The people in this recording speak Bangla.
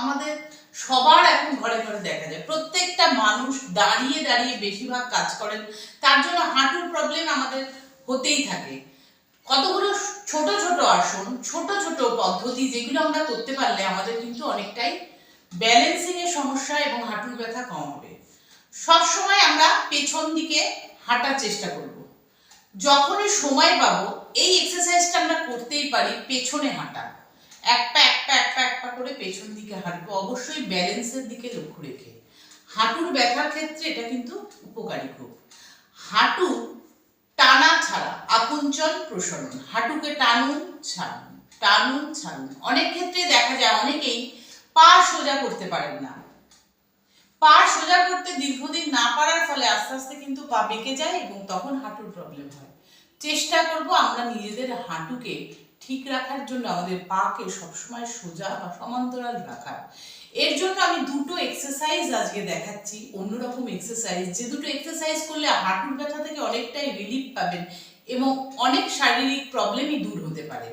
আমাদের সবার এখন ঘরে ঘরে দেখা যায়। প্রত্যেকটা মানুষ দাঁড়িয়ে দাঁড়িয়ে বেশিরভাগ কাজ করেন, তার জন্য হাঁটুর প্রবলেম আমাদের হতেই থাকে। কতগুলো ছোট ছোট আসন, ছোট ছোট পদ্ধতি যেগুলো আমরা করতে পারলে আমাদের কিন্তু অনেকটাই ব্যালেন্সিং এর সমস্যা এবং হাঁটুর ব্যথা কম হবে। সবসময় আমরা পেছন দিকে হাঁটার চেষ্টা করব। যখনই সময় পাবো এই এক্সারসাইজটা আমরা করতেই পারি, পেছনে হাঁটা। এক পা এক পা এক পা এক পা করে পেছন দিকে হাঁটবো, অবশ্যই ব্যালেন্সের দিকে লক্ষ্য রেখে। হাঁটুর ব্যথার ক্ষেত্রে এটা কিন্তু উপকারী খুব। হাঁটু টানা ছাড়া আকুঞ্চন প্রসারণ, হাঁটুকে টানুন ছাড়ুন, টানুন ছাড়ুন। অনেক ক্ষেত্রে দেখা যায় অনেকেই পা সোজা করতে পারেন না। পা সোজা করতে দীর্ঘদিন না পারার ফলে আস্তে আস্তে কিন্তু পা বেঁকে যায় এবং তখন হাঁটুর প্রবলেম হয়। চেষ্টা করব আমরা নিজেদের হাঁটুকে ঠিক রাখার জন্য আমাদের পাকে সবসময় সোজা বা সমান্তরাল রাখার। এর জন্য আমি দুটো এক্সারসাইজ আজকে দেখাচ্ছি, অন্যরকম এক্সারসাইজ, যে দুটো এক্সারসাইজ করলে হাঁটুর ব্যথা থেকে অনেকটাই রিলিফ পাবেন এবং অনেক শারীরিক প্রবলেমই দূর হতে পারে।